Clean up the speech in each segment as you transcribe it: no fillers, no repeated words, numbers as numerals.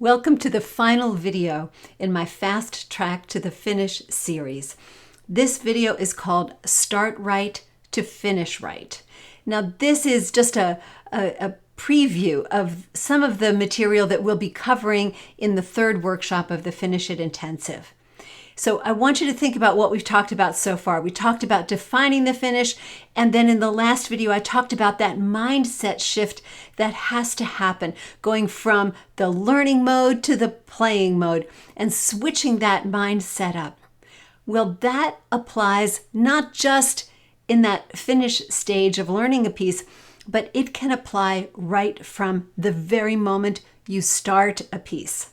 Welcome to the final video in my Fast Track to the Finish series. This video is called Start Right to Finish Right. Now this is just a preview of some of the material that we'll be covering in the third workshop of the Finish It Intensive. So I want you to think about what we've talked about so far. We talked about defining the finish, and then in the last video I talked about that mindset shift that has to happen, going from the learning mode to the playing mode and switching that mindset up. Well, that applies not just in that finish stage of learning a piece, but it can apply right from the very moment you start a piece.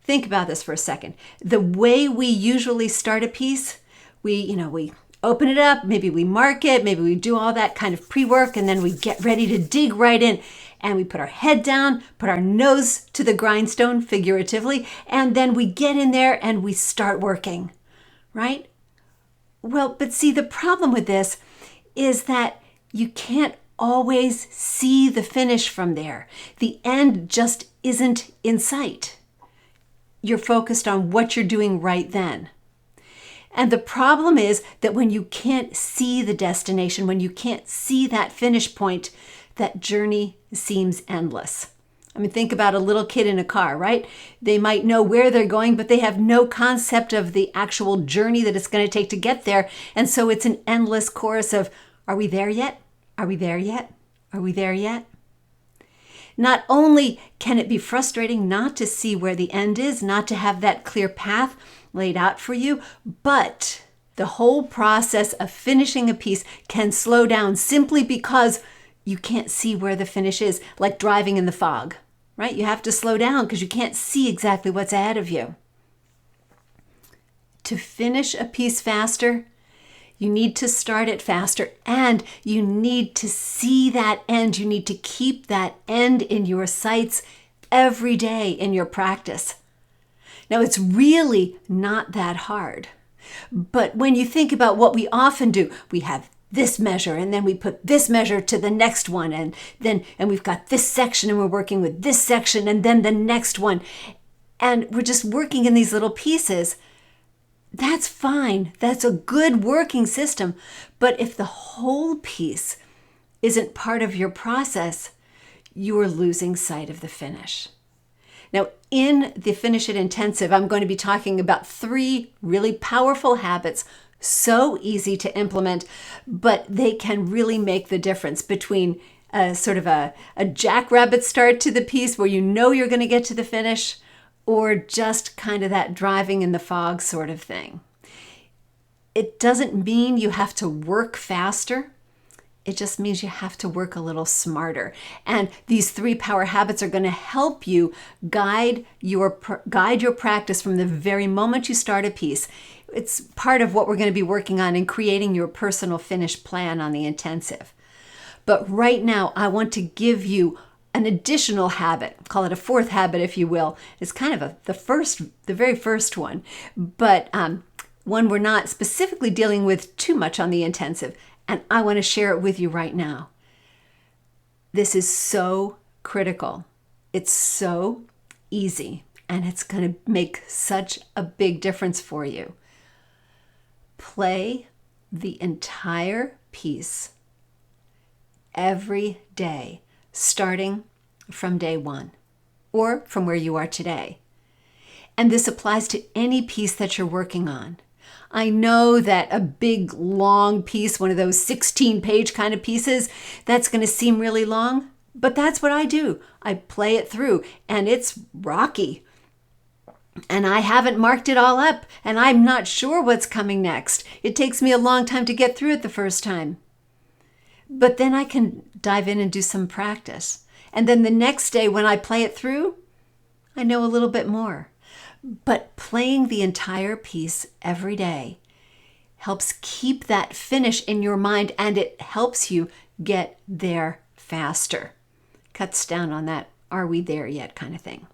Think about this for a second. The way we usually start a piece, we open it up, maybe we mark it, maybe we do all that kind of pre-work, and then we get ready to dig right in. And we put our head down, put our nose to the grindstone, figuratively, and then we get in there and we start working, right? Well, but see, the problem with this is that you can't always see the finish from there. The end just isn't in sight. You're focused on what you're doing right then. And the problem is that when you can't see the destination, when you can't see that finish point, that journey seems endless. I mean, think about a little kid in a car, right? They might know where they're going, but they have no concept of the actual journey that it's going to take to get there. And so it's an endless chorus of, are we there yet? Are we there yet? Are we there yet? Not only can it be frustrating not to see where the end is, not to have that clear path laid out for you, but the whole process of finishing a piece can slow down simply because you can't see where the finish is, like driving in the fog, right? You have to slow down because you can't see exactly what's ahead of you. To finish a piece faster, you need to start it faster, and you need to see that end. You need to keep that end in your sights every day in your practice. Now, it's really not that hard. But when you think about what we often do, we have this measure, and then we put this measure to the next one, and we've got this section, and we're working with this section, and then the next one. And we're just working in these little pieces. That's fine. That's a good working system. But if the whole piece isn't part of your process, you are losing sight of the finish. Now, in the Finish It Intensive, I'm going to be talking about 3 really powerful habits, so easy to implement, but they can really make the difference between sort of a jackrabbit start to the piece where you know you're going to get to the finish, or just kind of that driving in the fog sort of thing. It doesn't mean you have to work faster. It just means you have to work a little smarter. And these 3 power habits are going to help you guide your practice from the very moment you start a piece. It's part of what we're going to be working on in creating your personal finish plan on the intensive. But right now, I want to give you an additional habit, call it a 4th habit if you will. It's kind of the very first one, but one we're not specifically dealing with too much on the intensive, and I want to share it with you right now. This is so critical. It's so easy, and it's going to make such a big difference for you. Play the entire piece every day, starting from day 1 or from where you are today. And this applies to any piece that you're working on. I know that a big, long piece, one of those 16-page kind of pieces, that's going to seem really long, but that's what I do. I play it through, and it's rocky. And I haven't marked it all up, and I'm not sure what's coming next. It takes me a long time to get through it the first time. But then I can dive in and do some practice. And then the next day when I play it through, I know a little bit more. But playing the entire piece every day helps keep that finish in your mind, and it helps you get there faster. Cuts down on that "are we there yet" kind of thing.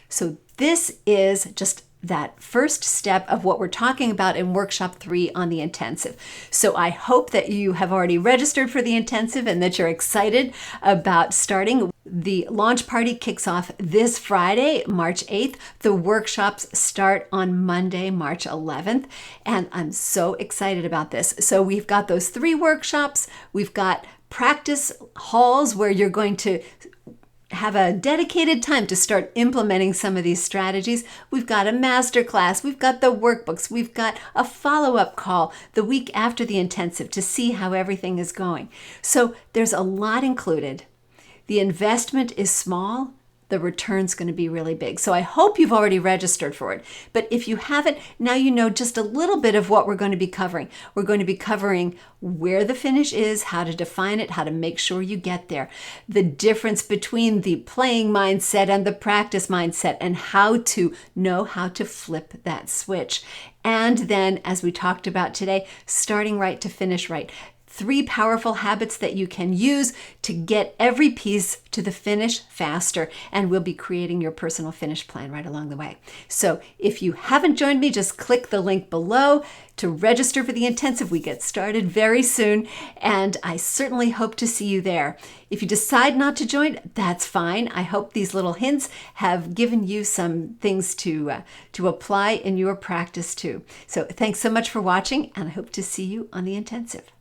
So this is just that first step of what we're talking about in Workshop 3 on the intensive. So I hope that you have already registered for the intensive and that you're excited about starting. The launch party kicks off this Friday, March 8th. The workshops start on Monday, March 11th. And I'm so excited about this. So we've got those 3 workshops. We've got practice halls where you're going to have a dedicated time to start implementing some of these strategies. We've got a masterclass, we've got the workbooks, we've got a follow-up call the week after the intensive to see how everything is going. So there's a lot included. The investment is small. The return's going to be really big. So I hope you've already registered for it. But if you haven't, now you know just a little bit of what we're going to be covering. We're going to be covering where the finish is, how to define it, how to make sure you get there, the difference between the playing mindset and the practice mindset, and how to know how to flip that switch. And then, as we talked about today, starting right to finish right. 3 powerful habits that you can use to get every piece to the finish faster, and we'll be creating your personal finish plan right along the way. So if you haven't joined me, just click the link below to register for the intensive. We get started very soon, and I certainly hope to see you there. If you decide not to join, that's fine. I hope these little hints have given you some things to apply in your practice too. So thanks so much for watching, and I hope to see you on the intensive.